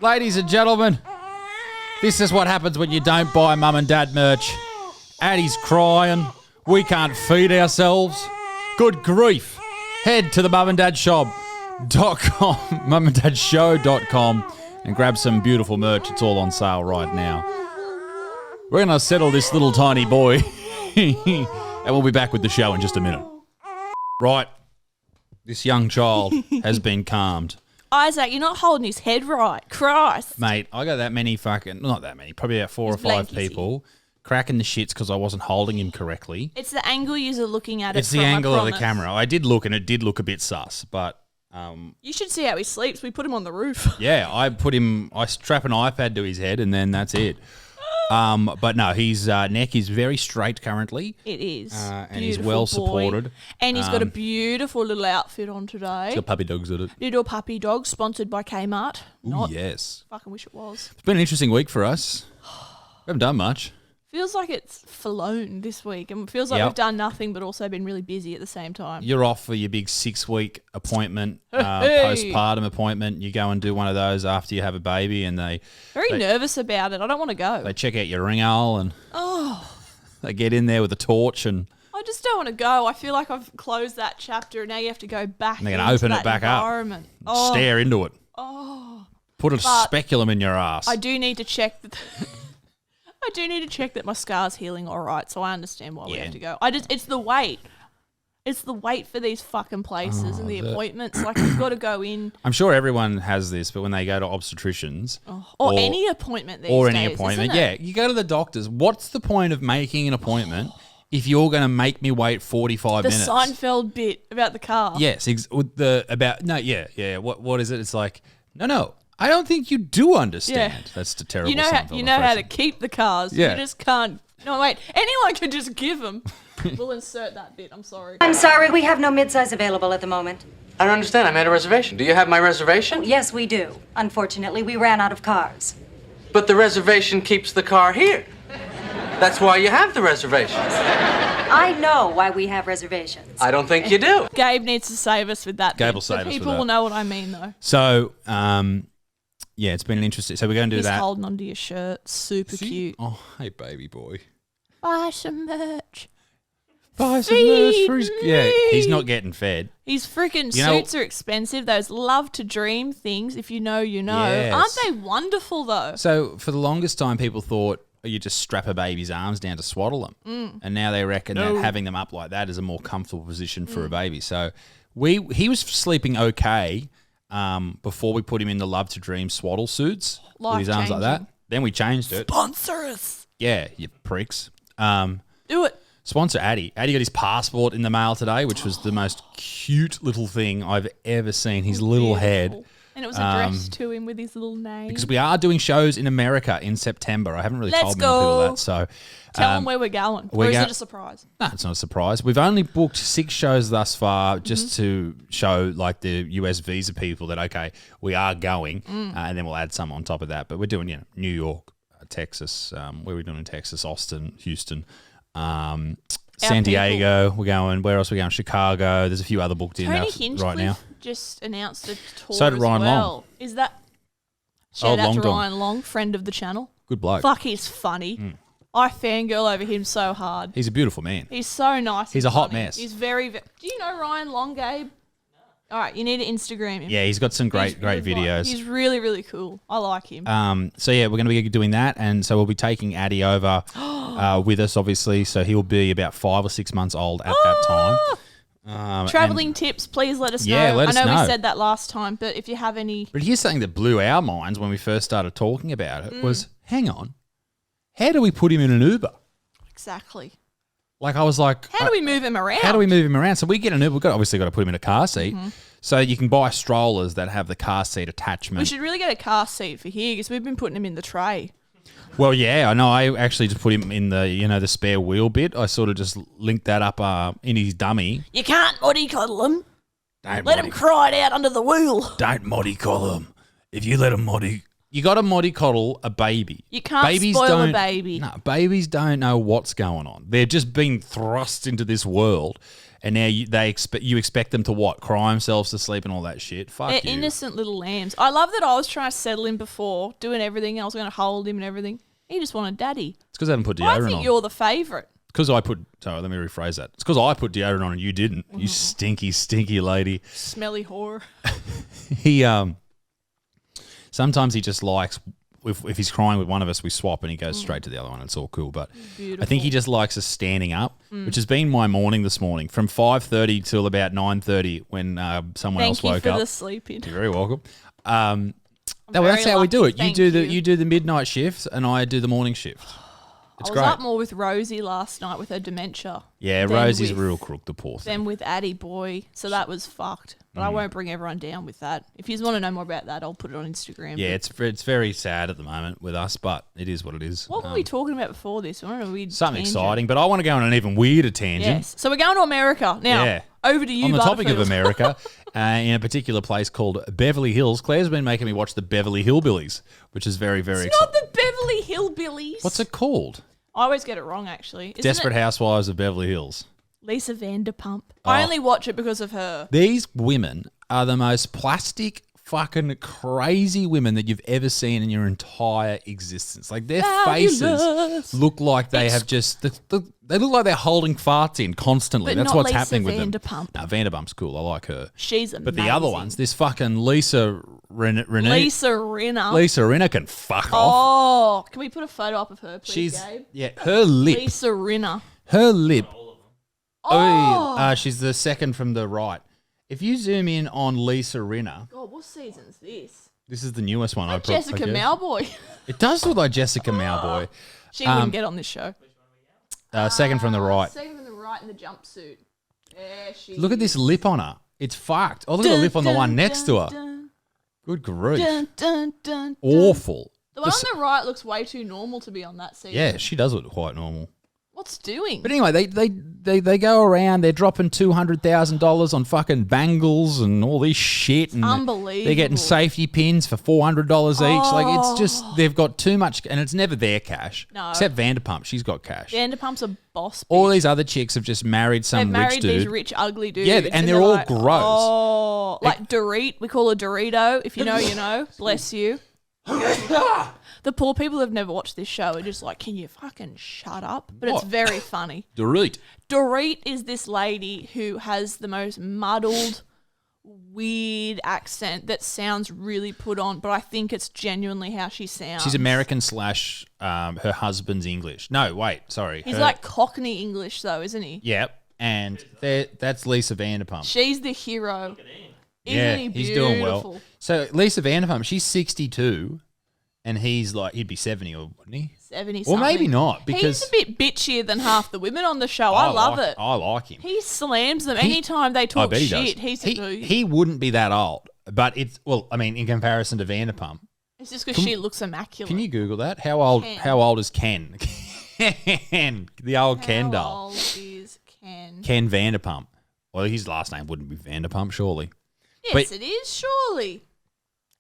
Ladies and gentlemen, this is what happens when you don't buy mum and dad merch. Addie's crying. We can't feed ourselves. Good grief. Head to the mumanddadshow.com, mumanddadshow.com, and grab some beautiful merch. It's all on sale right now. We're going to settle this little tiny boy, and we'll be back with the show in just a minute. Right. This young child has been calmed. Isaac, you're not holding his head right. Christ. Mate, I got that many not that many, probably about 4 or 5 people cracking the shits because I wasn't holding him correctly. It's the angle you're looking at it It's the angle of the camera. I did look and it did look a bit sus, but... you should see how he sleeps. We put him on the roof. Yeah, I strap an iPad to his head and then that's it. But no, his neck is very straight currently. It is. And he's well supported. And he's got a beautiful little outfit on today. He's got puppy dogs in it. Little puppy dogs, sponsored by Kmart. Ooh, yes. Fucking wish it was. It's been an interesting week for us. We haven't done much. Feels like it's flown this week, and it feels like we've done nothing but also been really busy at the same time. You're off for your big 6-week appointment, postpartum appointment. You go and do one of those after you have a baby, and they nervous about it. I don't want to go. They check out your ringhole and they get in there with a torch and I just don't want to go. I feel like I've closed that chapter, and now you have to go back. And they're going to open it back up, stare into it, put a speculum in your ass. I do need to check that. I do need to check that my scar's healing all right, so I understand why we have to go. It's the wait. It's the wait for these fucking places and the appointments. Like, you've got to go in. I'm sure everyone has this, but when they go to obstetricians... or any appointment these days, isn't it? You go to the doctors. What's the point of making an appointment if you're going to make me wait 45 minutes? The Seinfeld bit about the car. Yes, what is it? It's like, no. I don't think you do understand. Yeah. That's the terrible. You know how to keep the cars. Yeah. You just can't. No, wait. Anyone could just give them. We'll insert that bit. I'm sorry. I'm sorry. We have no midsize available at the moment. I don't understand. I made a reservation. Do you have my reservation? Yes, we do. Unfortunately, we ran out of cars. But the reservation keeps the car here. That's why you have the reservations. I know why we have reservations. I don't think you do. Gabe needs to save us with that. Gabe will save us with that. People will know what I mean, though. So, yeah, it's been an interesting... So we're going to do that. He's holding onto your shirt. Super cute. Oh, hey, baby boy. Buy some merch. Buy some merch for his... Yeah, he's not getting fed. His freaking suits are expensive. Those love to dream things, if you know, you know. Yes. Aren't they wonderful, though? So for the longest time, people thought you just strap a baby's arms down to swaddle them. And now they reckon that having them up like that is a more comfortable position for a baby. So he was sleeping okay... before we put him in the Love to Dream swaddle suits with his arms like that. Then we changed it. Sponsor us. Yeah, you pricks. Do it. Sponsor Addy. Addy got his passport in the mail today, which was the most cute little thing I've ever seen. His little head. And it was addressed to him with his little name. Because we are doing shows in America in September. I haven't really told many people that. So tell them where we're going. Or is it a surprise? No, it's not a surprise. We've only booked 6 shows thus far just to show like the US visa people that, okay, we are going. And then we'll add some on top of that. But we're doing, New York, Texas. Where are we doing in Texas? Austin, Houston. San Diego, we're going. Where else are we going? Chicago. There's a few other booked in right now. Just announced a tour. So did Ryan Long. Is that shout out to Ryan Long, friend of the channel? Good bloke. Fuck, he's funny. I fangirl over him so hard. He's a beautiful man. He's so nice. He's a hot mess. He's very. Do you know Ryan Long, Gabe? All right, you need to Instagram him. Yeah, he's got some great videos. He's really, really cool. I like him. So yeah, we're going to be doing that, and so we'll be taking Addy over with us, obviously. So he'll be about 5 or 6 months old at that time. Traveling tips, please let us know. Yeah, let us know. I know we said that last time, but if you have any... But here's something that blew our minds when we first started talking about it was, hang on, how do we put him in an Uber? Exactly. Like I was like... How do we move him around? How do we move him around? So we get an Uber, we've obviously got to put him in a car seat. So you can buy strollers that have the car seat attachment. We should really get a car seat for here because we've been putting him in the tray. Well, yeah, I know. I actually just put him in the, the spare wheel bit. I sort of just linked that up in his dummy. You can't moddy-coddle him. Let him cry it out under the wheel. Don't moddy-coddle him. If you let him moddy... You got to moddy-coddle a baby. You can't spoil a baby. No, babies don't know what's going on. They're just being thrust into this world. and now you expect them to what? Cry themselves to sleep and all that shit. Fuck They're you. innocent little lambs. I love that I was trying to settle him before, doing everything. I was going to hold him and everything. He just wanted daddy. It's because I haven't put deodorant I on. think you're the favourite. Because I put. Sorry, let me rephrase that. It's because I put deodorant on and you didn't. You stinky, stinky lady. Smelly whore. He sometimes he just likes if he's crying with one of us, we swap and he goes straight to the other one. It's all cool. But Beautiful. I think he just likes us standing up, which has been my morning this morning from 5:30 till about 9:30 when someone else woke Thank you for up. the sleeping. You're very welcome. That's very how we do lucky, it. thank You you. do the midnight shift and I do the morning shift. It's I was great. up more with Rosie last night with her dementia. Yeah, than Rosie's a with- real crook, the poor thing. Then with Addie boy, so that was fucked. But I won't bring everyone down with that. If you want to know more about that, I'll put it on Instagram. Yeah, But it's very sad at the moment with us, but it is what it is. what were we talking about before this? I don't know. Something exciting, but I want to go on an even weirder tangent. Yes. So we're going to America now. Yeah. Over to you, On the topic of Butterfield. America, in a particular place called Beverly Hills, Claire's been making me watch the Beverly Hillbillies, which is very, very It's not exciting. the Beverly Hillbillies. What's it called? I always get it wrong, actually. Isn't Desperate it Housewives of Beverly Hills. Lisa Vanderpump. I only watch it because of her. These women are the most plastic, fucking crazy women that you've ever seen in your entire existence. Like their faces Fabulous. look like they have just they look like they're holding farts in constantly. But That's not what's Lisa happening with them. Vanderpump. No, Vanderpump's cool. I like her. She's amazing. But the other ones, this fucking Lisa Renee, Lisa Rinna. Lisa Rinna can fuck off. Oh, can we put a photo up of her, please, She's Gabe? her lip, Lisa Rinna. her lip. Oh, She's the second from the right. If you zoom in on Lisa Rinna, God, what season's this? this is the newest one. I Jessica guess. Mowboy. It does look like Jessica Mowboy. She wouldn't get on this show. Second from the right. Second from the right in the jumpsuit. There she Look at this lip on her. It's fucked. Oh, look at the lip on the one next to her. Dun, Good grief. dun, dun, dun, dun. Awful. The one on the right looks way too normal to be on that season. Yeah, she does look quite normal. What's doing? But anyway, they go around. They're dropping $200,000 on fucking bangles and all this shit. And Unbelievable. They're getting safety pins for $400 each. Like it's just they've got too much, and it's never their cash. No. Except Vanderpump, she's got cash. Vanderpump's a boss bitch. All these other chicks have just married They've some married rich dude. these rich, ugly dudes. Yeah, and they're all like, gross. Oh, like Dorit. We call her Dorito. If you know, you know. Bless you. The poor people who've never watched this show are just like, can you fucking shut up? But it's What? very funny. Dorit. Dorit is this lady who has the most muddled, weird accent that sounds really put on, but I think it's genuinely how she sounds. She's American / her husband's English. No, wait, sorry. He's Her- like Cockney English though, isn't he? Yep. And that's Lisa Vanderpump. She's the hero. Isn't Yeah, he he's doing beautiful? well. So Lisa Vanderpump, she's 62, and he'd be 70, or wouldn't he? 70 Or something. maybe not, because he's a bit bitchier than half the women on the show. I love like, it. I like him. He slams them anytime they I talk bet he shit. does. He's He wouldn't be that old, but in comparison to Vanderpump. it's just because she looks immaculate. Can you Google that? How old? Ken. How old is Ken? Ken, the old Ken How doll. old is Ken? Ken Vanderpump. Well, his last name wouldn't be Vanderpump, surely. Yes, it is, surely.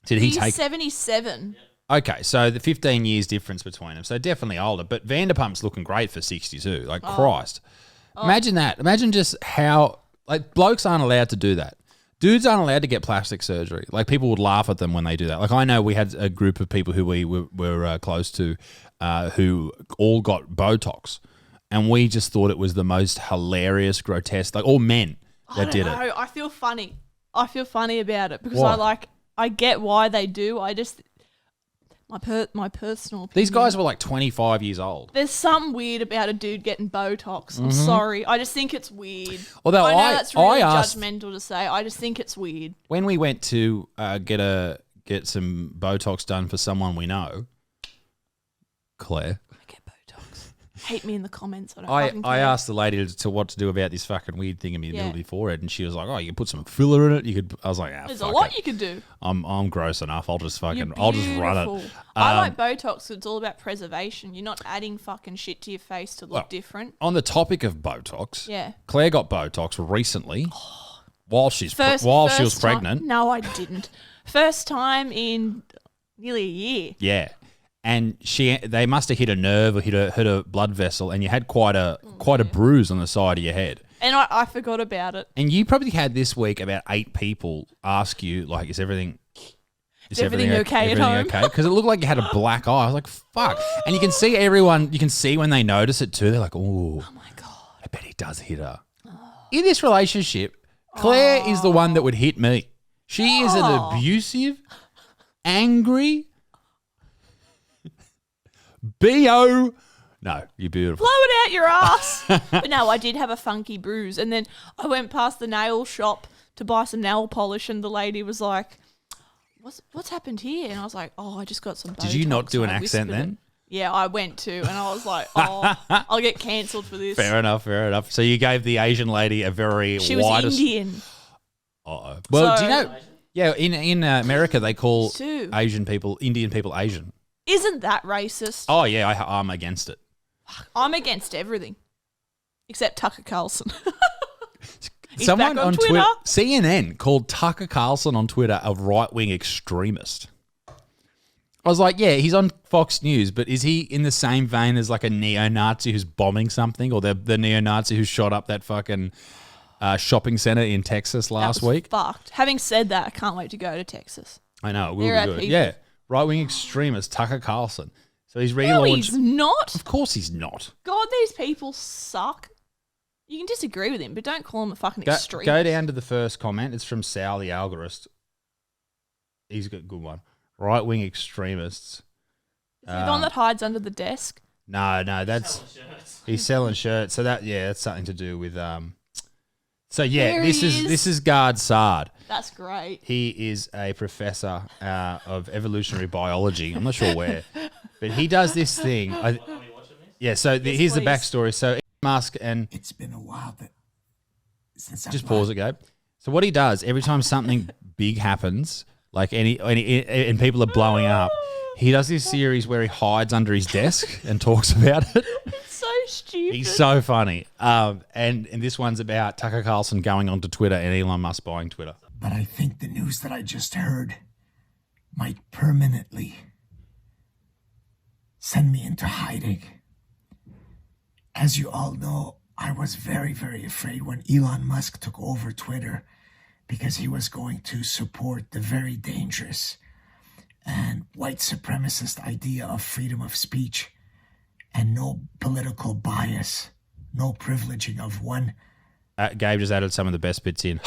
Did he He's take? 77. Okay, so the 15 years difference between them, so definitely older. But Vanderpump's looking great for 62. Like Christ, imagine that. Imagine just how blokes aren't allowed to do that. Dudes aren't allowed to get plastic surgery. Like people would laugh at them when they do that. Like I know we had a group of people who we were close to, who all got Botox, and we just thought it was the most hilarious, grotesque. Like all men that did it. I feel funny. I feel funny about it because Why? I get why they do. I just my personal opinion. These guys were like 25 years old. There's something weird about a dude getting Botox. I'm sorry. I just think it's weird. Although I know I- that's really I asked- judgmental to say. I just think it's weird. When we went to get some Botox done for someone we know, Claire. I get Botox. Hate me in the comments. I don't I fucking care. asked the lady to what to do about this fucking weird thing in the Yeah. middle of your forehead, and she was like, "Oh, you can put some filler in it. You could." I was like, There's fuck a lot it. you could do. I'm gross enough. I'll just You're fucking. I'll just run it. beautiful. I like Botox 'cause it's all about preservation. You're not adding fucking shit to your face to look Well, different. On the topic of Botox, Yeah. Claire got Botox recently while she was First time- pregnant. No, I didn't. First time in nearly a year. Yeah. And they must have hit a nerve or hit a blood vessel, and you had quite a bruise on the side of your head. And I forgot about it. And you probably had this week about 8 people ask you, like, is everything okay at home? Okay? Because it looked like you had a black eye. I was like, fuck. And you can see everyone, you can see when they notice it too. They're like, oh my God. I bet he does hit her. In this relationship, Claire is the one that would hit me. She is an abusive, angry, B.O. No, you're beautiful. Blow it out your ass. But no, I did have a funky bruise. And then I went past the nail shop to buy some nail polish and the lady was like, what's happened here? And I was like, I just got some Botox. Did you not do an I accent whispered then? it. Yeah, I went to, and I was like, I'll get cancelled for this. Fair enough. So you gave the Asian lady a very She was Indian. Uh-oh. Well, So- do you know? Yeah, in America they call Sue. Asian people, Indian people, Asian. Isn't that racist? Oh yeah, I'm against it. I'm against everything. Except Tucker Carlson. He's Someone back on Twitter, Twitter. CNN called Tucker Carlson on Twitter a right-wing extremist. I was like, yeah, he's on Fox News, but is he in the same vein as like a neo-Nazi who's bombing something, or the neo-Nazi who shot up that fucking shopping center in Texas last That was week? Fucked. Having said that, I can't wait to go to Texas. I know, it will They're be our good. people. Yeah, right-wing extremist Tucker Carlson. So he's No, relaunched. he's not. Of course he's not. God, these people suck. You can disagree with him, but don't call him a fucking extreme. Go down to the first comment. It's from Sal, the algorist. He's got a good one. Right-wing extremists. Is he the one that hides under the desk? No, he's selling shirts. So that's something to do with So yeah, There this he is Gard Sard. That's great. He is a professor of evolutionary biology. I'm not sure where, but he does this thing. Yeah. So here's the please. backstory. So Elon Musk and It's been a while since just pause it, Gabe. So what he does every time something big happens, like any and people are blowing up, he does this series where he hides under his desk and talks about it. It's so stupid. He's so funny. And this one's about Tucker Carlson going onto Twitter and Elon Musk buying Twitter. But I think the news that I just heard might permanently send me into hiding. As you all know, I was very, very afraid when Elon Musk took over Twitter because he was going to support the very dangerous and white supremacist idea of freedom of speech and no political bias, no privileging of one. Gabe just added some of the best bits in.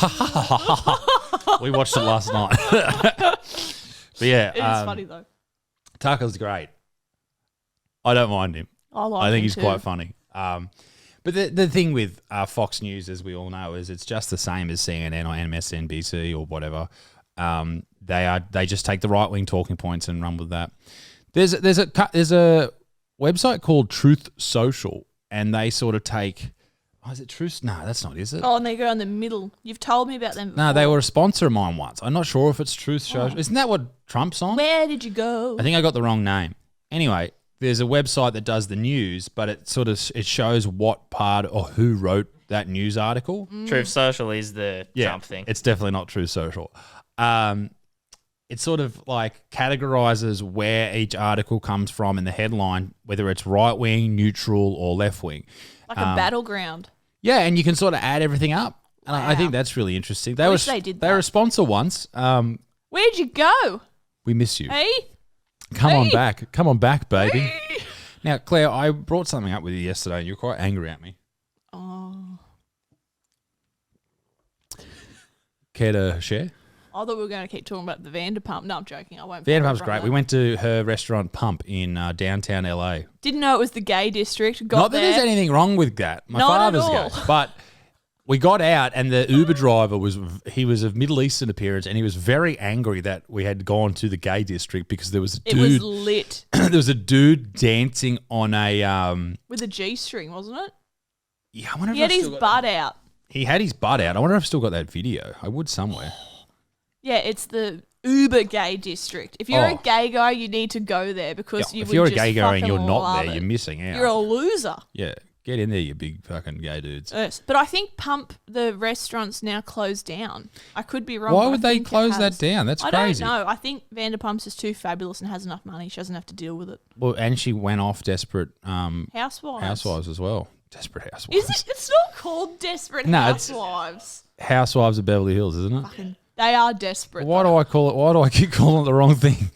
We watched it last night. But yeah, It is funny though. Tucker's great. I don't mind him. I think him he's too. quite funny. But the thing with Fox News, as we all know, is it's just the same as CNN or MSNBC or whatever. They just take the right wing talking points and run with that. There's a website called Truth Social, and they sort of take. Oh, is it Truth? No, that's not. Is it? Oh, and they go in the middle. You've told me about them before. No, they were a sponsor of mine once. I'm not sure if it's Truth Social. Isn't that what Trump's on? Where did you go? I think I got the wrong name. Anyway, there's a website that does the news, but it shows what part or who wrote that news article. Truth Social is the Trump thing. It's definitely not Truth Social. It sort of like categorizes where each article comes from in the headline, whether it's right wing, neutral, or left wing. Like a battleground. Yeah, and you can sort of add everything up. And I Wow. think that's really interesting. I wish they did They were a that. sponsor once. Where'd you go? We miss you. Hey? Come on Hey. back. Come on back, baby. Now, Claire, I brought something up with you yesterday and you were quite angry at me. Oh. Care to share? I thought we were going to keep talking about the Vanderpump. No, I'm joking. I won't. Vanderpump's run great. that. We went to her restaurant Pump in downtown LA. Didn't know it was the gay district. Got Not that there. there's anything wrong with that. My Not at father's all. gay. But we got out and the Uber driver was of Middle Eastern appearance and he was very angry that we had gone to the gay district because there was a It was dude lit there was a dude dancing on a with a G-string, wasn't it? yeah, I wonder if He had I've his still got- butt out. He had his butt out. I wonder if I've still got that video. I would somewhere. Yeah, it's the uber gay district. If you're Oh. a gay guy, you need to go there because Yeah, you if would you're a just gay guy and fucking you're not love there, it. you're missing out. You're a loser. Yeah. Get in there, you big fucking gay dudes. Yes. But I think Pump, the restaurant's now closed down. I could be wrong. Why but would I they think it close that has. down? That's I crazy. don't know. I think Vanderpump's is too fabulous and has enough money. She doesn't have to deal with it. Well, and she went off Desperate Housewives. as well. Desperate Housewives. Is it? It's not called Desperate No, it's- Housewives. Housewives of Beverly Hills, isn't it? Fucking, they are desperate. Why do I call it? Why do I keep calling it the wrong thing?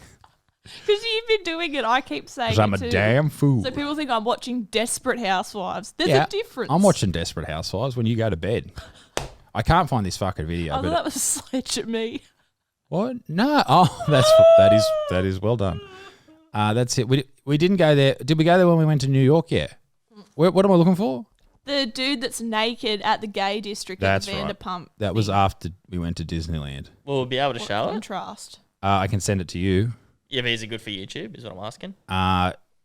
Because you've been doing it. I keep saying Because I'm it a too. damn fool. So people think I'm watching Desperate Housewives. There's a difference. I'm watching Desperate Housewives when you go to bed. I can't find this fucking video. I thought but that was a sledge at me. what? No. Oh, that is well done. That's it. We didn't go there. Did we go there when we went to New York? Yeah. What am I looking for? The dude that's naked at the gay district That's at right. Vanderpump. That was after we went to Disneyland. We'll be able to show it. Contrast. I can send it to you. Yeah, but is it good for YouTube? Is what I'm asking.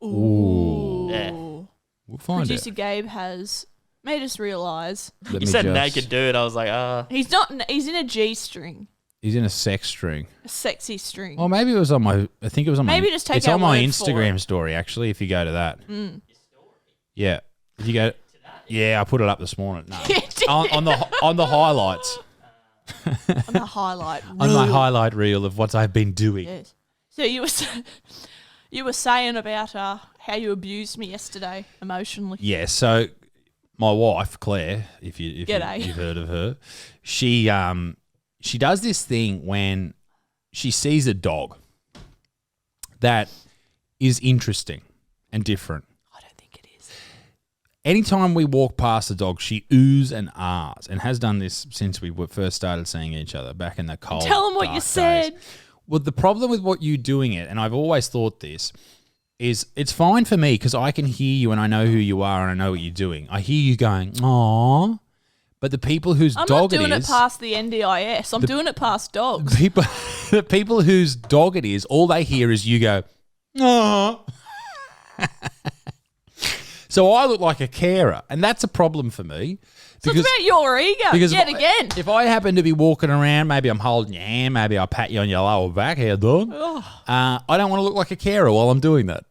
Ooh. Yeah. We'll find Producer it. Gabe has made us realise Let You me said just- naked dude. I was like, he's not. He's in a G string, He's in a sex string. a sexy string. Or maybe it was on my. I think it was on Maybe my. just take It's our on my word for Instagram it. story. Actually, if you go to that. Yeah. If you go. Yeah, I put it up this morning. No. on the highlights. On the highlight. On my highlight reel of what I've been doing. Yes. So you were saying about how you abused me yesterday emotionally. Yeah. So my wife Claire, if G'day. you've heard of her, she does this thing when she sees a dog that is interesting and different. I don't think it is. Anytime we walk past the dog, she oohs and ahs, and has done this since we first started seeing each other back in the cold. Tell them what you dark said. days. Well, the problem with what you doing it, and I've always thought this, is it's fine for me because I can hear you and I know who you are and I know what you're doing. I hear you going, "Aww," but the people whose I'm dog not doing it it is, past the NDIS. I'm doing it past dogs. the people whose dog it is, all they hear is you go, "Aww." So I look like a carer, and that's a problem for me. So it's about your ego yet again. If I happen to be walking around, maybe I'm holding your hand, maybe I'll pat you on your lower back, how dog. I don't want to look like a carer while I'm doing that.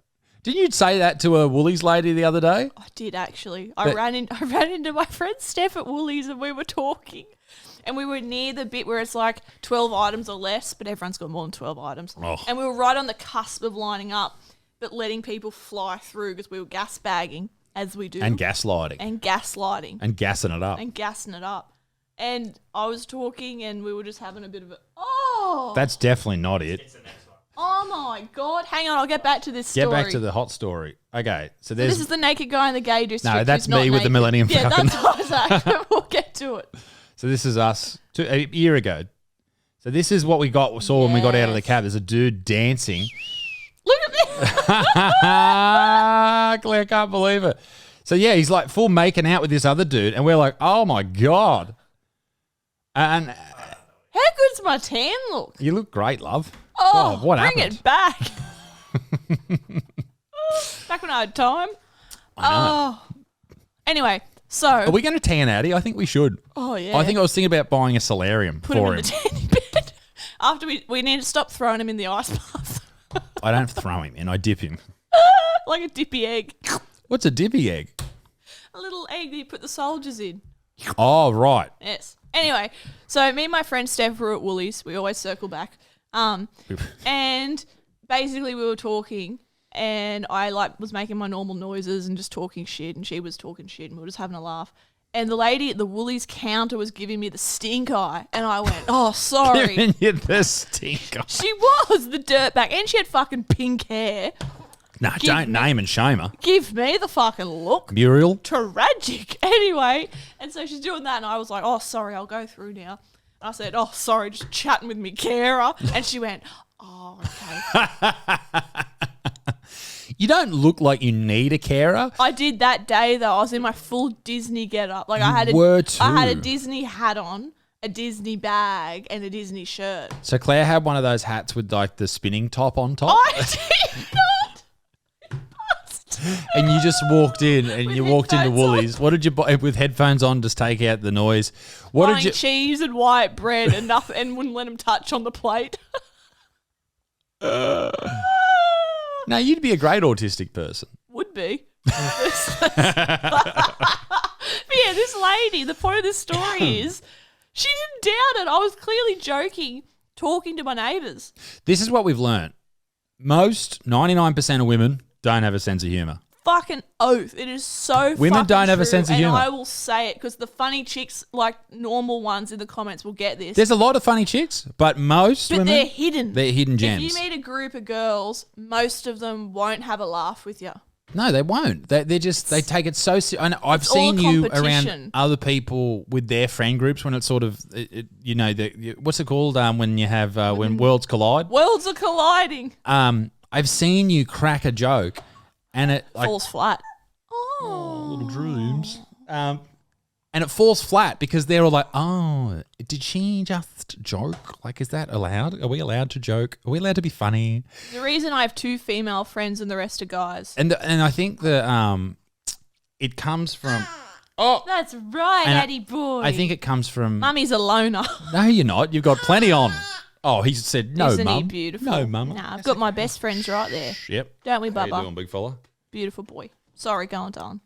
Didn't you say that to a Woolies lady the other day? I did actually. I ran into my friend Steph at Woolies and we were talking. And we were near the bit where it's like 12 items or less, but everyone's got more than 12 items. Oh. And we were right on the cusp of lining up, but letting people fly through because we were gas bagging, as we do. And gaslighting. And gaslighting. And gassing it up. And gassing it up. And I was talking and we were just having a bit of a, oh. That's definitely not it. Oh my God. Hang on, I'll get back to this story. Get back to the hot story. Okay, so This there's... is the naked guy in the gay district. No, that's who's not me with the naked. Millennium Yeah, Falcon. that's what I was saying. We'll get to it. So this is us a year ago. So this is what we saw when we got out of the Yes. cab. There's a dude dancing. Look at this. Claire can't believe it. So yeah, he's like full making out with this other dude, and we're like, oh my God. And How good's my tan look? you look great, love. Oh, God, what bring happened? it back. Back when I had time. I know. Oh. Anyway, so. Are we going to tan Addy? I think we should. Oh, yeah. I think I was thinking about buying a solarium Put him for in him. the tanning bed. After we need to stop throwing him in the ice bath. I don't throw him in. I dip him. Like a dippy egg. What's a dippy egg? A little egg that you put the soldiers in. Oh, right. Yes. Anyway, so me and my friend Steph were at Woolies. We always circle back. And basically we were talking and I was making my normal noises and just talking shit and she was talking shit and we were just having a laugh. And the lady at the Woolies counter was giving me the stink eye and I went, oh, sorry. Giving you the stink eye. She was the dirtbag and she had fucking pink hair. No, don't name and shame her. Give me the fucking look. Muriel. Tragic. Anyway, and so she's doing that and I was like, oh, sorry, I'll go through now. And I said, oh, sorry, just chatting with me carer. And she went, oh, okay. You don't look like you need a carer. I did that day though. I was in my full Disney getup. Like I had a Disney hat on, a Disney bag, and a Disney shirt. So Claire had one of those hats with like the spinning top on top. I did not. And you just walked in and With you walked into headphones Woolies. What did you buy with headphones on? Just take out the noise. What Buying did you? cheese and white bread and nothing, and wouldn't let him touch on the plate. No, you'd be a great autistic person. Would be. But yeah, this lady, the point of this story is she didn't doubt it. I was clearly joking, talking to my neighbours. This is what we've learned. Most, 99% of women don't have a sense of humour. Fucking oath. It is so Women fucking don't have a true, sense of and humour. I will say it because the funny chicks, like normal ones in the comments, will get this. There's a lot of funny chicks, but most but women, they're hidden. they're hidden gems. If you meet a group of girls, most of them won't have a laugh with you. No, they won't. They take it so serious. And I've It's seen all you competition. around other people with their friend groups when it's sort of, what's it called when you have when worlds collide. Worlds are colliding. I've seen you crack a joke, and it Falls flat. little dreams. And it falls flat because they're all like, "Oh, did she just joke? Like, is that allowed? Are we allowed to joke? Are we allowed to be funny?" The reason I have 2 female friends and the rest are guys. And I think that it comes from. That's right, And Eddie boy. I think it comes from. Mummy's a loner. No, you're not. You've got plenty on. Oh, he said no, Isn't he mum. beautiful? No, mum. Nah, I've got my best friends right there. Yep. Don't we, How you Bubba? doing, big fella? Beautiful boy. Sorry, go on, darling.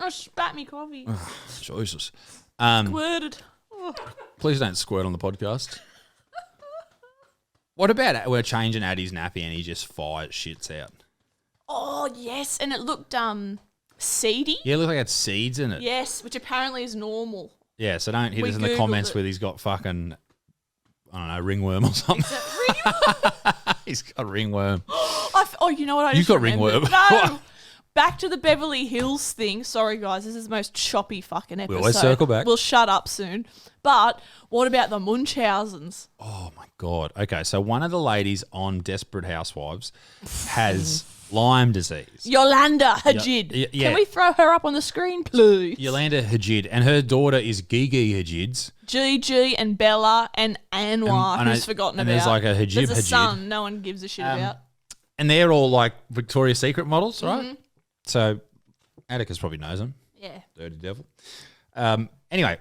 I spat me coffee. Jesus. Squirted. Please don't squirt on the podcast. What about we're changing Addie's nappy and he just shits out? Oh, yes. And it looked seedy. Yeah, it looks like it had seeds in it. Yes, which apparently is normal. Yeah, so don't hit We us in the Googled comments it. where he's got fucking, I don't know, ringworm or something. He's got ringworm. You know what I You've just got remembered? ringworm. No. Back to the Beverly Hills thing. Sorry, guys. This is the most choppy fucking episode. always circle back. We'll shut up soon. But what about the Munchhausens? Oh, my God. Okay, so one of the ladies on Desperate Housewives has Lyme disease. Yolanda Hadid. yeah. Can we throw her up on the screen, please? Yolanda Hadid, and her daughter is Gigi Hadid's. Gigi and Bella and Anwar, And I- who's forgotten and about. there's like a Hajib There's a Hadid. son no one gives a shit about. And they're all like Victoria's Secret models, right? Mm-hmm. So Atticus probably knows them. Yeah. Dirty devil. Anyway,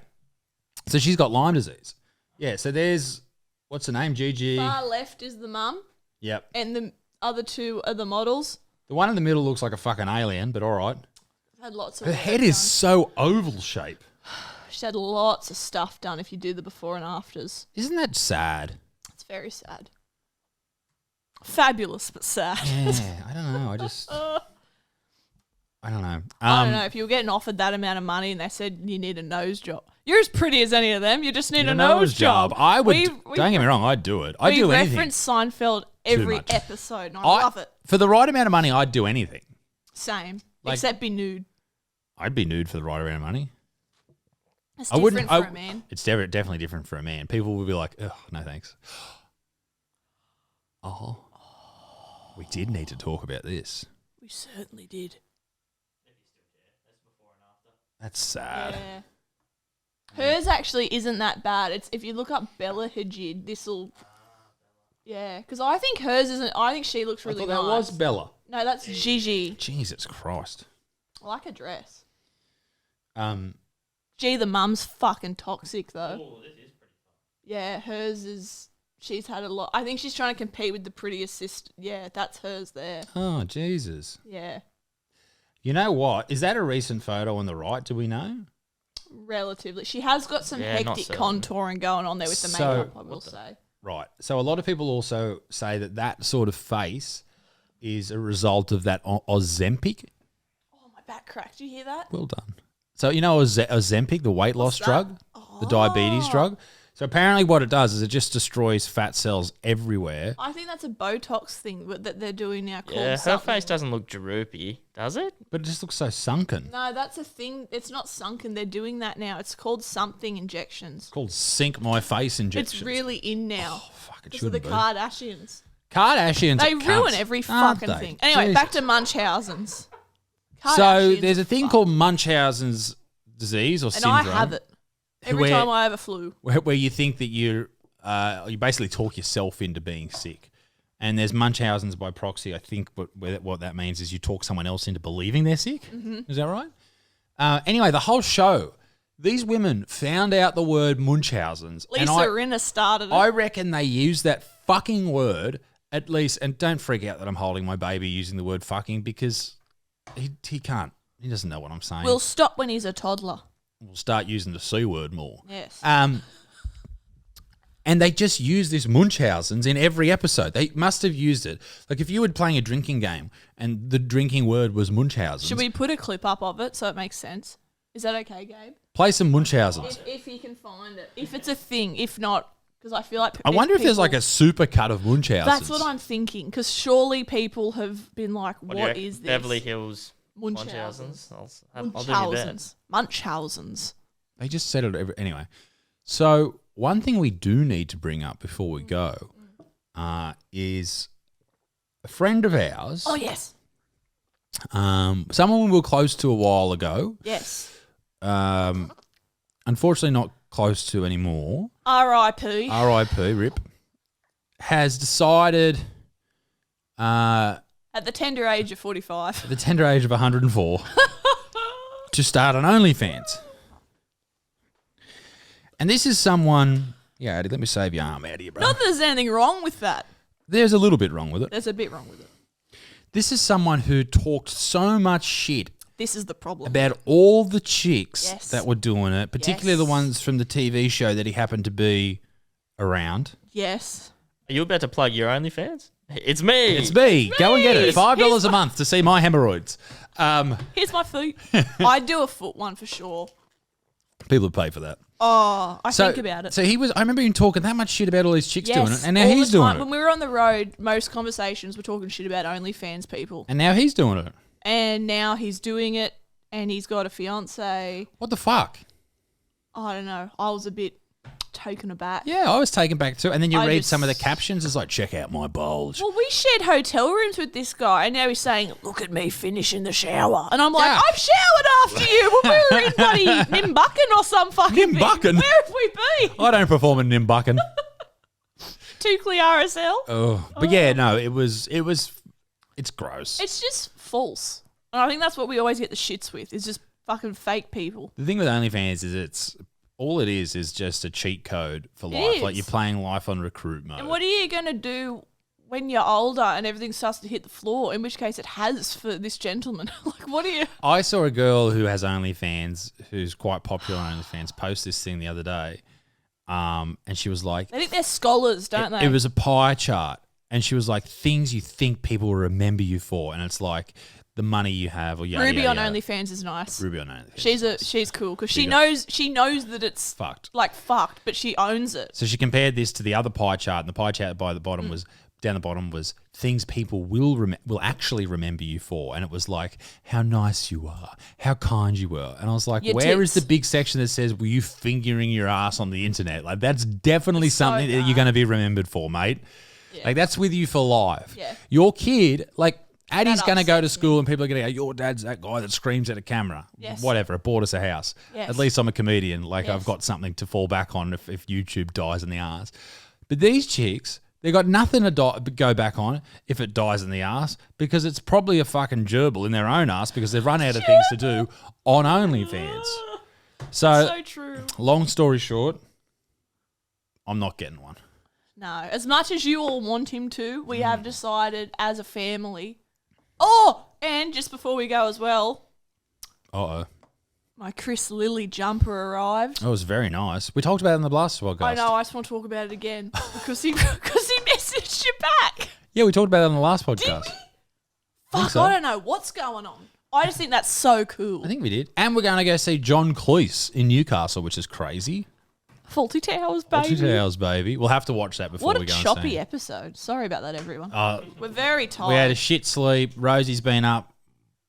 so she's got Lyme disease. Yeah, so there's, what's her name? Gigi. Far left is the mum, Yep. and the other 2 are the models. The one in the middle looks like a fucking alien, but all right. Had lots of Her work head is done. so oval shape. She's had lots of stuff done if you do the before and afters. Isn't that sad? It's very sad. Fabulous, but sad. Yeah, I don't know. I don't know. I don't know. If you were getting offered that amount of money and they said you need a nose job, you're as pretty as any of them. You just need a nose job. I would. We- Don't get me wrong. I'd do it. I'd we do anything. reference Seinfeld every much. episode, and I love it. For the right amount of money, I'd do anything. Same, Like- except be nude. I'd be nude for the right amount of money. It's I different wouldn't. for a man. It's definitely different for a man. People will be like, "Ugh, no thanks." Oh, we did need to talk about this. We certainly did. That's sad. Yeah. Hers actually isn't that bad. It's if you look up Bella Hadid, this'll. Yeah, because I think hers isn't. I think she looks really I thought that nice. was Bella. No, that's Gigi. Jesus Christ. I like her dress. Um, The mum's fucking toxic though. Oh, this is pretty fun. Yeah, hers is. She's had a lot. I think she's trying to compete with the prettiest sister. Yeah, that's hers there. oh Jesus. Yeah, You know what? Is that a recent photo on the right? Do we know? relatively. She has got some Yeah, not hectic certain. contouring going on there with the So- makeup, I will say. Right. So a lot of people also say that sort of face is a result of that Ozempic. Oh, my back cracked. Did you hear that? Well done. So you know Ozempic, the weight loss that? drug, the diabetes drug. So apparently, what it does is it just destroys fat cells everywhere. I think that's a Botox thing that they're doing now called Yeah, her something. face doesn't look droopy, does it? But it just looks so sunken. No, that's a thing. It's not sunken. They're doing that now. It's called something injections. It's called sink my face injections. It's really in now. Oh, fuck, it Because of the shouldn't be. Kardashians. Kardashians. They are ruin cunts, every aren't fucking they? thing. Anyway, Jesus. back to Munchausen's. So Kardashians there's a are thing fucked. called Munchausen's disease or And syndrome. I have it. Every where- time I have a flu. where you think that you basically talk yourself into being sick. And there's Munchausen's by proxy. I think what that means is you talk someone else into believing they're sick. Mm-hmm. Is that right? Anyway, the whole show, these women found out the word Munchausen's. Lisa and Rinna started it. I reckon they used that fucking word at least, and don't freak out that I'm holding my baby using the word fucking because he can't. He doesn't know what I'm saying. We'll stop when he's a toddler. We'll start using the C word more. Yes. And they just use this Munchausen's in every episode. They must have used it. Like if you were playing a drinking game and the drinking word was Munchausen's. Should we put a clip up of it so it makes sense? Is that okay, Gabe? Play some Munchausen's. If you can find it. If it's a thing. If not, because I feel like... I wonder if there's like a super cut of Munchausen's. That's what I'm thinking, because surely people have been like, what is this? Beverly Hills Munchausen's. I'll do you that. Munchausen's. They just said it anyway. So one thing we do need to bring up before we go is a friend of ours. Oh, yes. Someone we were close to a while ago. Yes. Unfortunately not close to anymore. R.I.P. R.I.P. Rip. Has decided At the tender age of 45. at the tender age of 104 to start an OnlyFans. And this is someone... Yeah, Eddie, let me save your arm out of you, bro. Not that there's anything wrong with that. There's a little bit wrong with it. There's a bit wrong with it. This is someone who talked so much shit This is the problem. about all the chicks Yes. that were doing it, particularly the ones from the TV show that he happened to be around. Yes. Are you about to plug your OnlyFans? It's me. It's me. Go and get it. $5 a month to see my hemorrhoids. Here's my feet. I'd do a foot one for sure. People would pay for that. Oh, I think about it. So I remember him talking that much shit about all these chicks Yes, doing it, and now all the he's doing time. it. When we were on the road, most conversations were talking shit about OnlyFans people. And now he's doing it. And now he's doing it, and he's got a fiance. What the fuck? I don't know. I was a bit taken aback. Yeah, I was taken back too. And then you I read just- some of the captions. It's like, check out my bulge. Well, we shared hotel rooms with this guy, and now he's saying, "Look at me finish in the shower," and I'm like, Yeah. "I've showered after you when we were in bloody Nimbucking or some fucking thing. Nimbucking? Where have we been? I don't perform in Nimbucking. Tukely RSL. Oh, but yeah, no, it's gross. It's just false, and I think that's what we always get the shits with. Is just fucking fake people. The thing with OnlyFans is all it is just a cheat code for life. is. Like you're playing life on recruit mode. And what are you gonna do when you're older and everything starts to hit the floor? In which case, it has for this gentleman. Like, what are you? I saw a girl who has OnlyFans, who's quite popular on OnlyFans, post this thing the other day, and she was like, They think they're scholars, don't they? It was a pie chart, and she was like, things you think people will remember you for, and it's like the money you have, or yada, Ruby yada, on yada. OnlyFans is nice. Ruby on OnlyFans. She's cool because she Big knows that it's fucked. like fucked, but she owns it. So she compared this to the other pie chart, and the pie chart by the bottom was down the bottom was things people will actually remember you for, and it was like how nice you are, how kind you were, and I was like, Your where is tits. the big section that says were you fingering your ass on the internet? Like that's definitely It's so something that you're going to be remembered for, mate. Yeah. Like that's with you for life. Yeah. Your kid, like Addie's That going to go to upsets school and people are going to go, your dad's that guy that screams at a camera. Yes. Whatever, it bought us a house. Yes. At least I'm a comedian. Like Yes. I've got something to fall back on if YouTube dies in the arse. But these chicks, they got nothing to go back on if it dies in the arse because it's probably a fucking gerbil in their own arse because they've run out of things to do on OnlyFans. So true. Long story short, I'm not getting one. No, as much as you all want him to, we have decided as a family. Oh, and just before we go as well, Uh-oh. my Chris Lilly jumper arrived. That was very nice. We talked about it in the last podcast. I know. I just want to talk about it again because he messaged you back. Yeah, we talked about it on the last podcast. Fuck, so. I don't know what's going on. I just think that's so cool. I think we did. And we're going to go see John Cleese in Newcastle, which is crazy. Faulty Towers, baby. Faulty Towers, baby. We'll have to watch that before What we a go and see choppy him. episode. Sorry about that, everyone. Uh, We're very tired. We had a shit sleep. Rosie's been up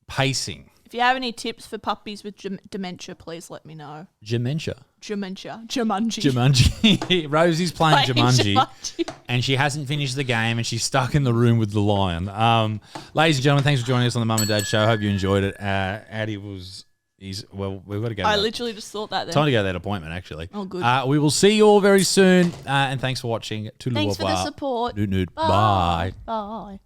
pacing. If you have any tips for puppies with dementia, please let me know. Dementia. Jumanji. Jumanji. Rosie's playing Playing Jumanji, and she hasn't finished the game, and she's stuck in the room with the lion. Ladies and gentlemen, thanks for joining us on the Mum and Dad Show. Hope you enjoyed it. Addie we've got to go. I literally just thought that then. Time to go to that appointment, actually. Oh, good. We will see you all very soon, and thanks for watching. Thanks for the support. Bye. Bye.